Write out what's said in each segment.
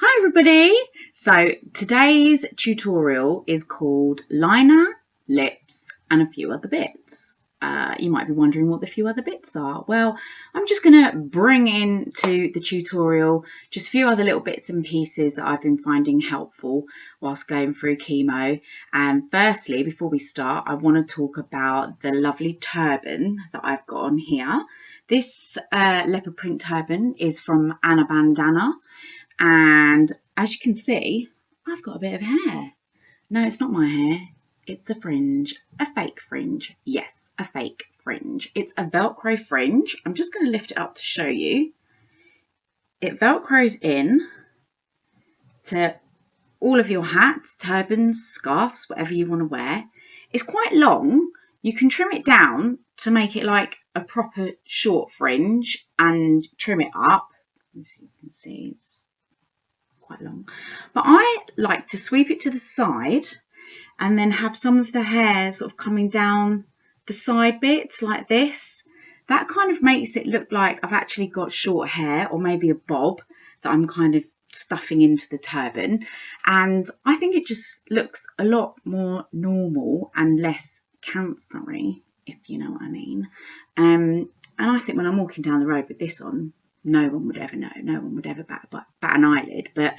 Hi everybody! So today's tutorial is called liner, lips and a few other bits. You might be wondering what the few other bits are. Well, I'm just going to bring into the tutorial just a few other little bits and pieces that I've been finding helpful whilst going through chemo. And firstly, before we start, I want to talk about the lovely turban that I've got on here. This leopard print turban is from Annabandana. And as you can see, I've got a bit of hair. No, it's not my hair. It's a fringe, a fake fringe. Yes, a fake fringe. It's a Velcro fringe. I'm just going to lift it up to show you. It Velcros in to all of your hats, turbans, scarves, whatever you want to wear. It's quite long. You can trim it down to make it like a proper short fringe and trim it up. As you can see, it's quite long, but I like to sweep it to the side and then have some of the hair sort of coming down the side bits like this. That kind of makes it look like I've actually got short hair, or maybe a bob that I'm kind of stuffing into the turban, and I think it just looks a lot more normal and less cancery, if you know what I mean. And I think when I'm walking down the road with this on, no one would ever know. No one would ever bat an eyelid. But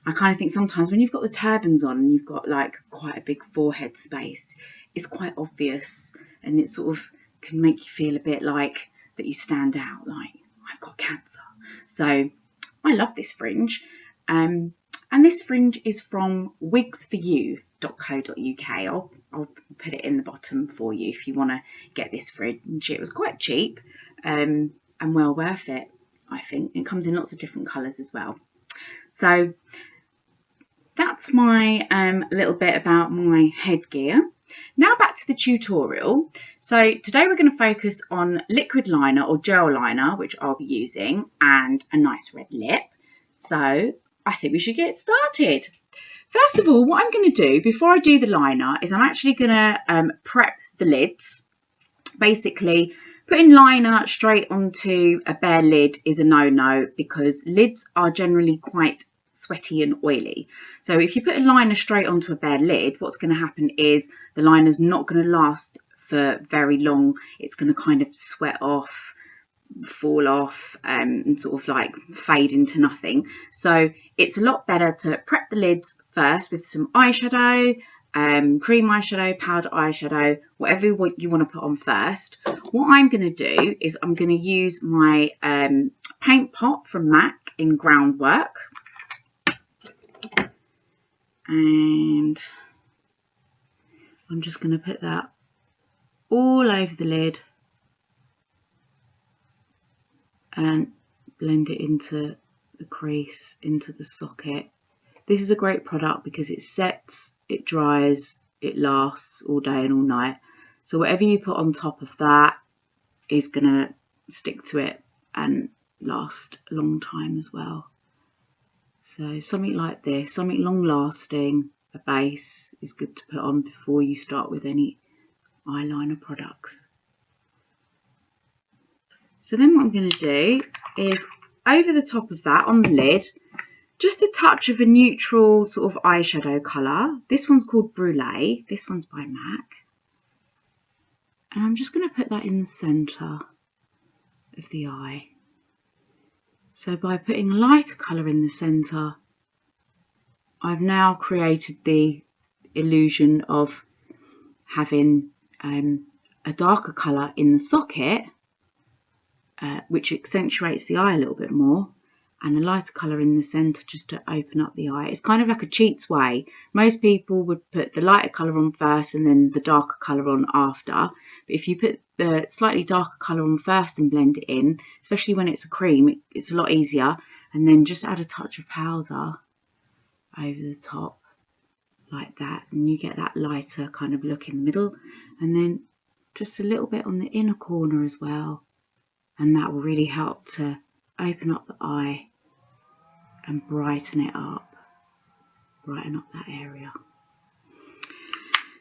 I kind of think sometimes when you've got the turbans on and you've got like quite a big forehead space, it's quite obvious, and it sort of can make you feel a bit like that you stand out, like I've got cancer. So I love this fringe. And this fringe is from wigsforyou.co.uk. I'll put it in the bottom for you if you want to get this fringe. It was quite cheap and well worth it, I think. It comes in lots of different colours as well. So that's my little bit about my headgear. Now back to the tutorial. So today we're going to focus on liquid liner or gel liner, which I'll be using, and a nice red lip. So I think we should get started. First of all, what I'm going to do before I do the liner is I'm actually going to prep the lids. Basically, putting liner straight onto a bare lid is a no-no because lids are generally quite sweaty and oily. So if you put a liner straight onto a bare lid, what's going to happen is the liner's not going to last for very long. It's going to kind of sweat off, fall off, and sort of like fade into nothing. So it's a lot better to prep the lids first with some eyeshadow, cream eyeshadow, powder eyeshadow, whatever you want to put on first. What I'm going to do is I'm going to use my paint pot from MAC in Groundwork, and I'm just going to put that all over the lid and blend it into the crease, into the socket. This is a great product because it sets, it dries, it lasts all day and all night. So whatever you put on top of that is going to stick to it and last a long time as well. So something like this, something long lasting, a base, is good to put on before you start with any eyeliner products. So then what I'm going to do is over the top of that on the lid, just a touch of a neutral sort of eyeshadow colour. This one's called Brule. This one's by MAC. And I'm just going to put that in the centre of the eye. So by putting a lighter colour in the centre, I've now created the illusion of having a darker colour in the socket, which accentuates the eye a little bit more, and a lighter colour in the centre just to open up the eye. It's kind of like a cheat's way. Most people would put the lighter colour on first and then the darker colour on after. But if you put the slightly darker colour on first and blend it in, especially when it's a cream, it's a lot easier. And then just add a touch of powder over the top like that, and you get that lighter kind of look in the middle, and then just a little bit on the inner corner as well. And that will really help to open up the eye and brighten it up, brighten up that area.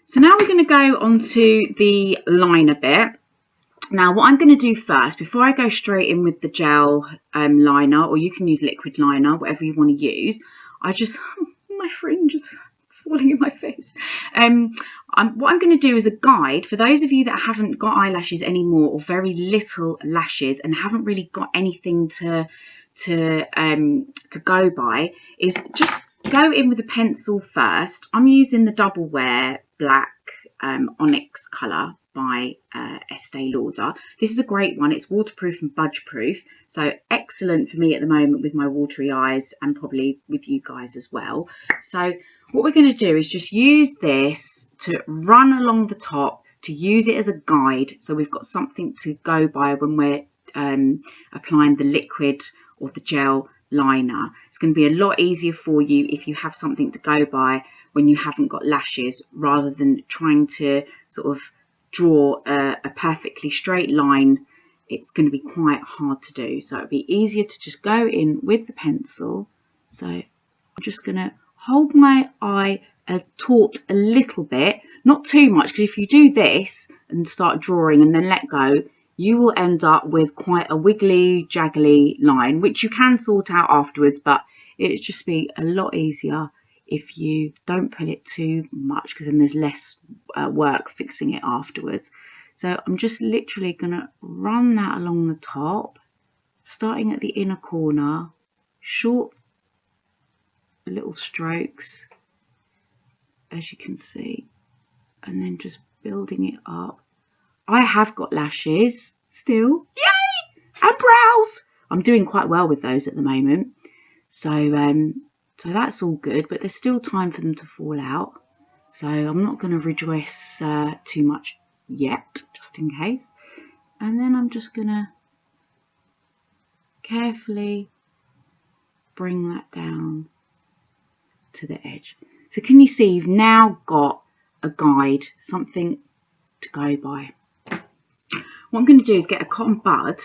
So now we're going to go on to the liner bit. Now what I'm going to do first, before I go straight in with the gel liner, or you can use liquid liner, whatever you want to use, my fringe is falling in my face. What I'm going to do is a guide for those of you that haven't got eyelashes anymore, or very little lashes, and haven't really got anything to go by, is just go in with a pencil first. I'm using the Doublewear Black Onyx colour by Estee Lauder. This is a great one. It's waterproof and budge proof, so excellent for me at the moment with my watery eyes, and probably with you guys as well. So what we're going to do is just use this to run along the top, to use it as a guide, so we've got something to go by when we're applying the liquid or the gel liner. It's going to be a lot easier for you if you have something to go by when you haven't got lashes, rather than trying to sort of draw a perfectly straight line. It's going to be quite hard to do, so it'd be easier to just go in with the pencil. So I'm just going to hold my eye taut a little bit, not too much, because if you do this and start drawing and then let go, you will end up with quite a wiggly, jaggly line, which you can sort out afterwards, but it'd just be a lot easier if you don't pull it too much, because then there's less work fixing it afterwards. So I'm just literally going to run that along the top, starting at the inner corner, short little strokes, as you can see, and then just building it up. I have got lashes still, yay, and brows. I'm doing quite well with those at the moment, so that's all good, but there's still time for them to fall out, so I'm not going to rejoice too much yet, just in case. And then I'm just going to carefully bring that down to the edge. So can you see you've now got a guide, something to go by. What I'm going to do is get a cotton bud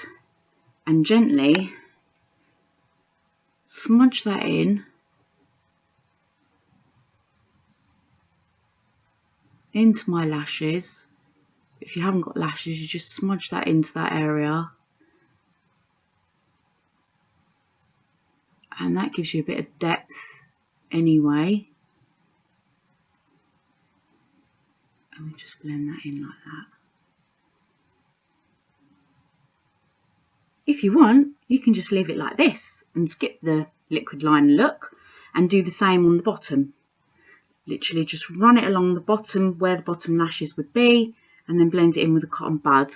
and gently smudge that in into my lashes. If you haven't got lashes, you just smudge that into that area, and that gives you a bit of depth anyway. And we just blend that in like that. If you want, you can just leave it like this and skip the liquid liner look and do the same on the bottom. Literally just run it along the bottom where the bottom lashes would be, and then blend it in with a cotton bud,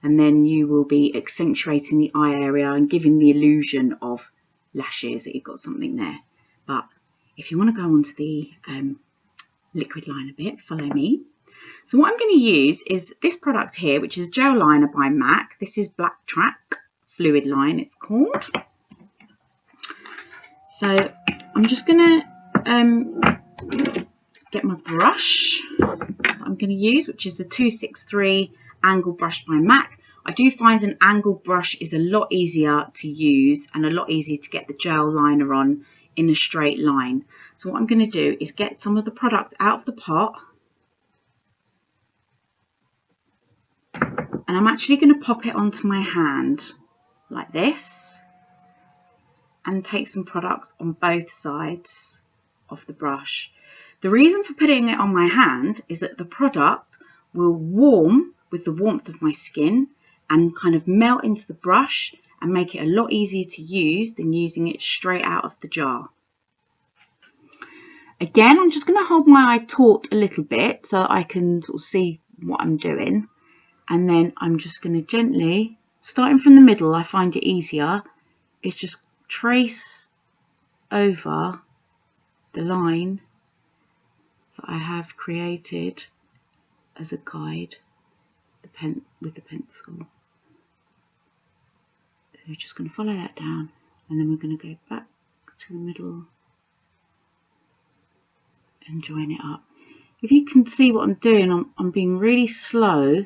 and then you will be accentuating the eye area and giving the illusion of lashes, that you've got something there. But if you want to go on to the liquid liner bit, follow me. So what I'm going to use is this product here, which is gel liner by MAC. This is Blacktrack Fluidline, it's called. So I'm just going to get my brush that I'm going to use, which is the 263 angle brush by MAC. I do find an angle brush is a lot easier to use and a lot easier to get the gel liner on in a straight line. So what I'm going to do is get some of the product out of the pot, and I'm actually going to pop it onto my hand like this, and take some product on both sides of the brush. The reason for putting it on my hand is that the product will warm with the warmth of my skin and kind of melt into the brush and make it a lot easier to use than using it straight out of the jar. Again, I'm just going to hold my eye taut a little bit so that I can sort of see what I'm doing, and then I'm just going to gently, starting from the middle, I find it easier, is just trace over the line that I have created as a guide with the pencil. So we're just going to follow that down, and then we're going to go back to the middle and join it up. If you can see what I'm doing, I'm being really slow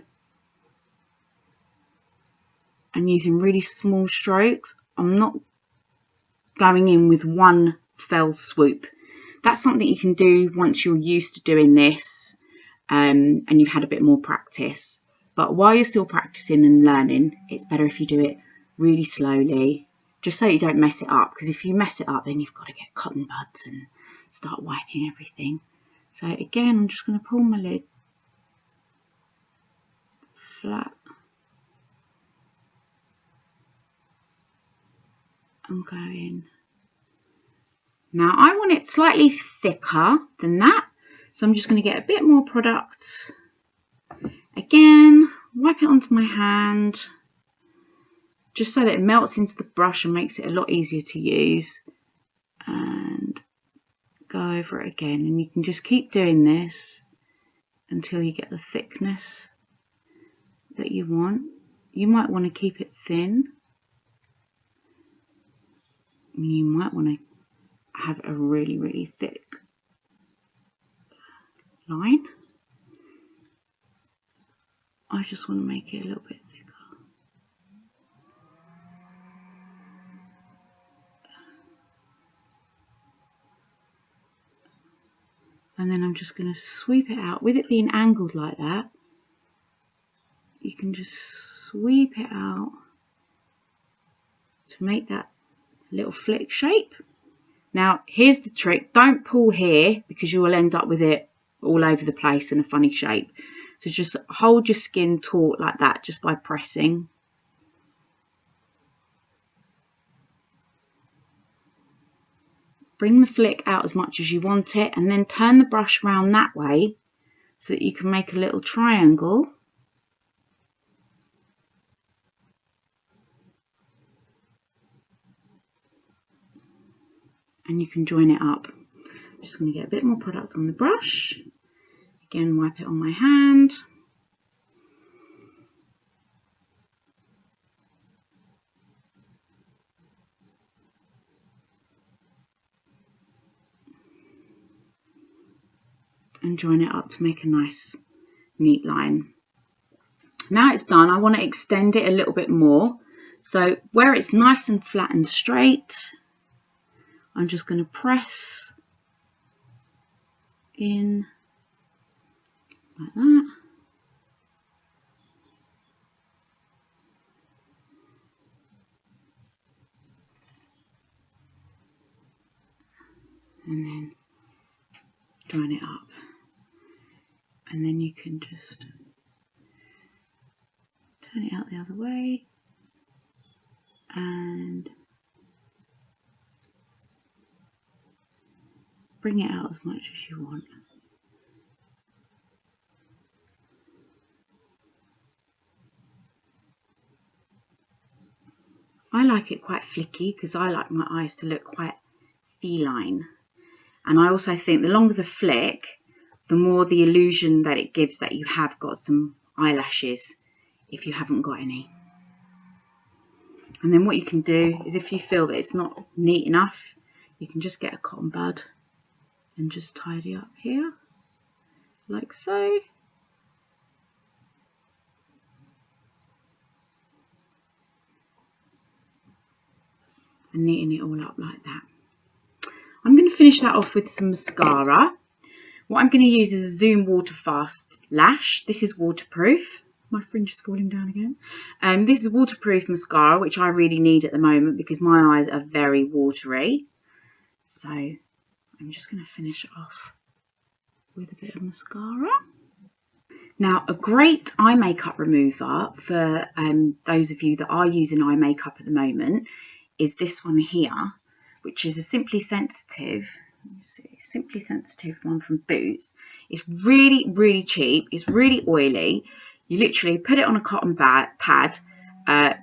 and using really small strokes. I'm not going in with one fell swoop. That's something you can do once you're used to doing this and you've had a bit more practice. But while you're still practicing and learning, it's better if you do it really slowly, just so you don't mess it up, because if you mess it up, then you've got to get cotton buds and start wiping everything. So again, I'm just going to pull my lid flat and go in. Now I want it slightly thicker than that, so I'm just going to get a bit more product. Again, wipe it onto my hand, just so that it melts into the brush and makes it a lot easier to use. And go over it again, and you can just keep doing this until you get the thickness that you want. You might want to keep it thin. You might want to have a really, really thick line. I just want to make it a little bit thicker. And then I'm just going to sweep it out. With it being angled like that, you can just sweep it out to make that little flick shape. Now here's the trick, don't pull here because you will end up with it all over the place in a funny shape. So just hold your skin taut like that just by pressing. Bring the flick out as much as you want it, and then turn the brush around that way so that you can make a little triangle. And you can join it up. I'm just going to get a bit more product on the brush. Again, wipe it on my hand. And join it up to make a nice neat line. Now it's done, I want to extend it a little bit more. So where it's nice and flat and straight, I'm just going to press in like that. And then join it up. And then you can just turn it out the other way and bring it out as much as you want. I like it quite flicky because I like my eyes to look quite feline. And I also think the longer the flick, the more the illusion that it gives that you have got some eyelashes if you haven't got any. And then what you can do is, if you feel that it's not neat enough, you can just get a cotton bud and just tidy up here like so. And neaten it all up like that. I'm going to finish that off with some mascara. What I'm going to use is a Zoom Waterfast Lash. This is waterproof. My fringe is falling down again. This is waterproof mascara, which I really need at the moment because my eyes are very watery. So I'm just going to finish it off with a bit of mascara. Now, a great eye makeup remover for those of you that are using eye makeup at the moment is this one here, which is a Simply Sensitive. Let me see, Simply Sensitive one from Boots. It's really, really cheap. It's really oily. You literally put it on a cotton pad,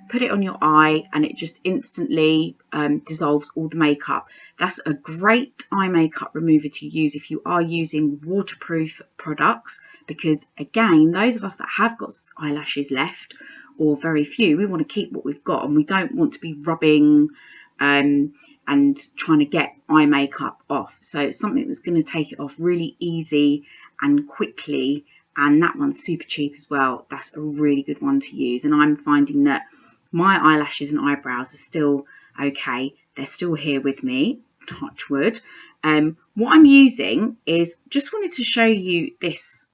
put it on your eye, and it just instantly dissolves all the makeup. That's a great eye makeup remover to use if you are using waterproof products, because again, those of us that have got eyelashes left, or very few, we want to keep what we've got, and we don't want to be rubbing and trying to get eye makeup off. So it's something that's going to take it off really easy and quickly. And that one's super cheap as well. That's a really good one to use. And I'm finding that my eyelashes and eyebrows are still okay. They're still here with me, touch wood. What I'm using is, just wanted to show you this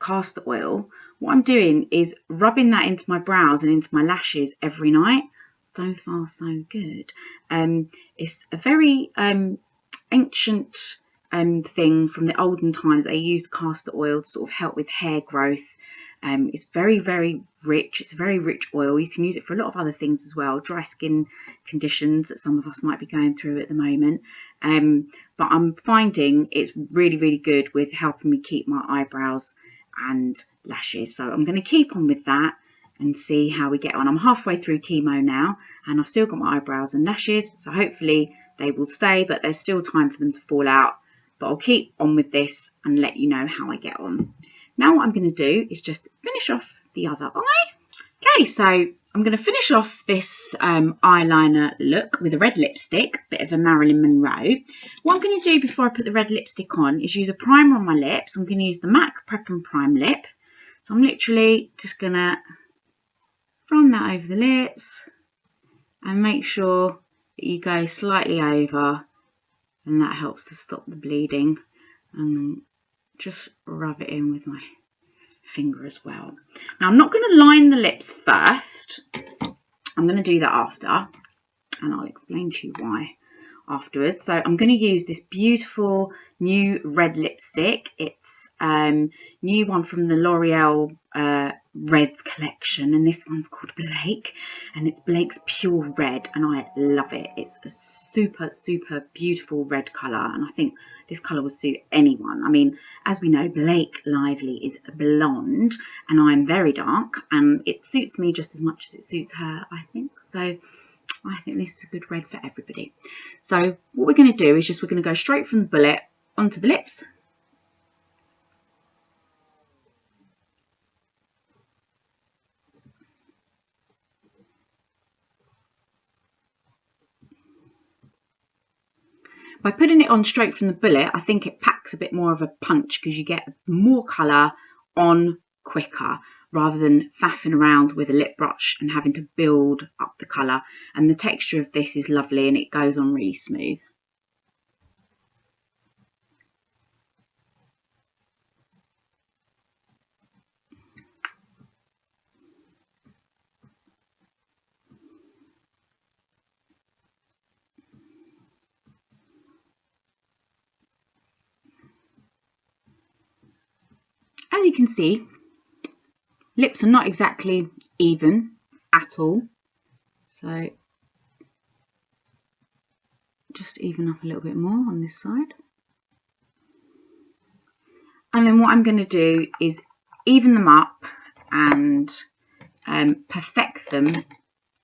castor oil. what I'm doing is rubbing that into my brows and into my lashes every night. So far, so good. It's a very ancient thing from the olden times. They used castor oil to sort of help with hair growth. It's very, very rich. It's a very rich oil. You can use it for a lot of other things as well. Dry skin conditions that some of us might be going through at the moment. But I'm finding it's really, really good with helping me keep my eyebrows and lashes. So I'm going to keep on with that and see how we get on. I'm halfway through chemo now and I've still got my eyebrows and lashes. So hopefully they will stay, but there's still time for them to fall out. But I'll keep on with this and let you know how I get on. Now what I'm going to do is just finish off the other eye. Okay, so I'm going to finish off this eyeliner look with a red lipstick, bit of a Marilyn Monroe. What I'm going to do before I put the red lipstick on is use a primer on my lips. I'm going to use the MAC Prep and Prime Lip. So I'm literally just going to run that over the lips and make sure that you go slightly over, and that helps to stop the bleeding. And just rub it in with my finger as well. Now I'm not going to line the lips first. I'm going to do that after, and I'll explain to you why afterwards. So I'm going to use this beautiful new red lipstick. It's new one from the Loreal Reds collection, and this one's called Blake, and it's Blake's Pure Red, and I love it. It's a super, super beautiful red colour, and I think this colour will suit anyone. I mean, as we know, Blake Lively is a blonde, and I'm very dark, and it suits me just as much as it suits her, I think. So I think this is a good red for everybody. So what we're going to do is we're going to go straight from the bullet onto the lips. By putting it on straight from the bullet, I think it packs a bit more of a punch because you get more colour on quicker rather than faffing around with a lip brush and having to build up the colour. And the texture of this is lovely and it goes on really smooth. As you can see, lips are not exactly even at all, so just even up a little bit more on this side. And then what I'm going to do is even them up and perfect them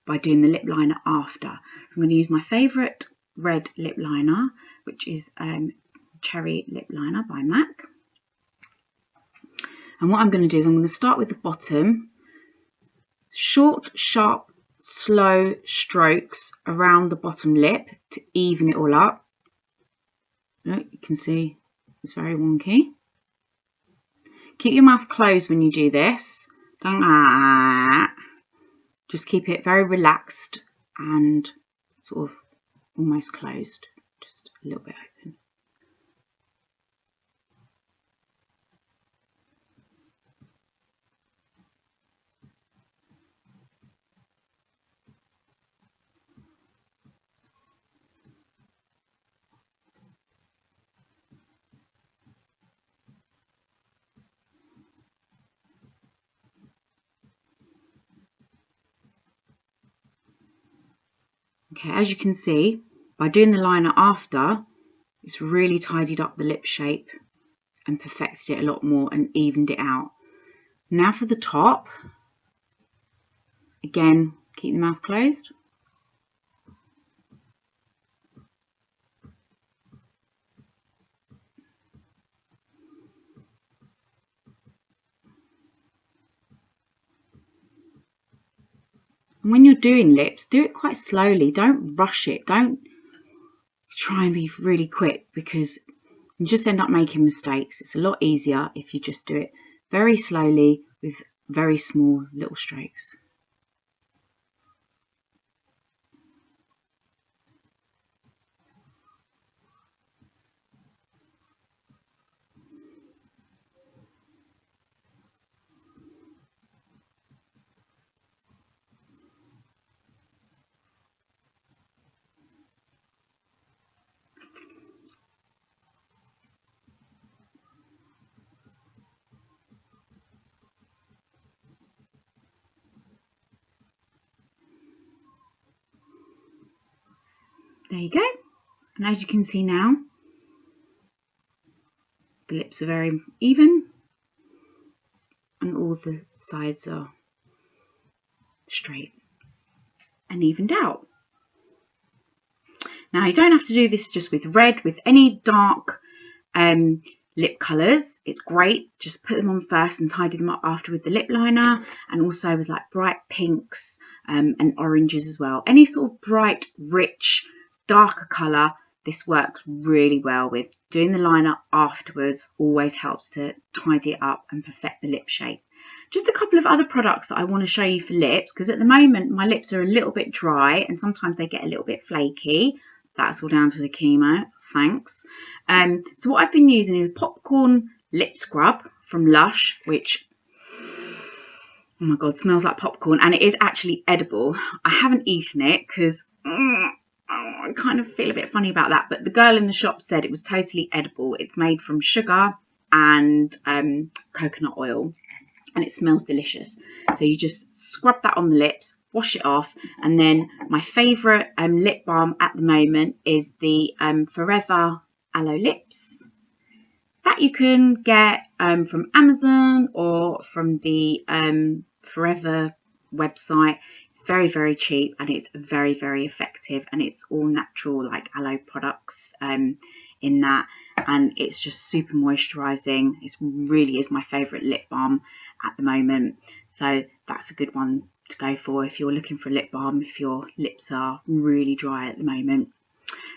by doing the lip liner after. I'm going to use my favourite red lip liner, which is Cherry Lip Liner by MAC. And what I'm going to do is I'm going to start with the bottom, short, sharp, slow strokes around the bottom lip to even it all up. Look, you can see it's very wonky. Keep your mouth closed when you do this. Just keep it very relaxed and sort of almost closed, just a little bit open. Okay, as you can see, by doing the liner after, it's really tidied up the lip shape and perfected it a lot more and evened it out. Now for the top, again, keep the mouth closed. And when you're doing lips, do it quite slowly. Don't rush it. Don't try and be really quick because you just end up making mistakes. It's a lot easier if you just do it very slowly with very small little strokes. there you go. And as you can see now, the lips are very even and all the sides are straight and evened out. Now you don't have to do this just with red, with any dark lip colours. It's great, just put them on first and tidy them up after with the lip liner, and also with like bright pinks and oranges as well. Any sort of bright, rich, darker colour, this works really well with. Doing the liner afterwards always helps to tidy it up and perfect the lip shape. Just a couple of other products that I want to show you for lips, because at the moment my lips are a little bit dry and sometimes they get a little bit flaky. That's all down to the chemo, thanks. So what I've been using is popcorn lip scrub from Lush, which, oh my god, smells like popcorn, and it is actually edible. I haven't eaten it because I kind of feel a bit funny about that, but the girl in the shop said it was totally edible. It's made from sugar and coconut oil, and it smells delicious. So you just scrub that on the lips, wash it off, and then my favourite lip balm at the moment is the Forever Aloe Lips. That you can get from Amazon or from the Forever website. It's very, very cheap and it's very, very effective, and it's all natural like aloe products in that, and it's just super moisturising. It really is my favourite lip balm at the moment, so that's a good one to go for if you're looking for a lip balm if your lips are really dry at the moment.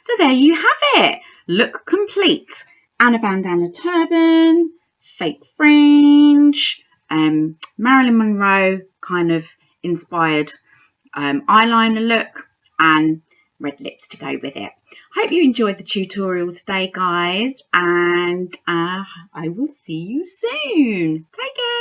So there you have it, look complete. Annabandana turban, fake fringe, Marilyn Monroe kind of inspired eyeliner look, and red lips to go with it. Hope you enjoyed the tutorial today, guys, and I will see you soon. Take care.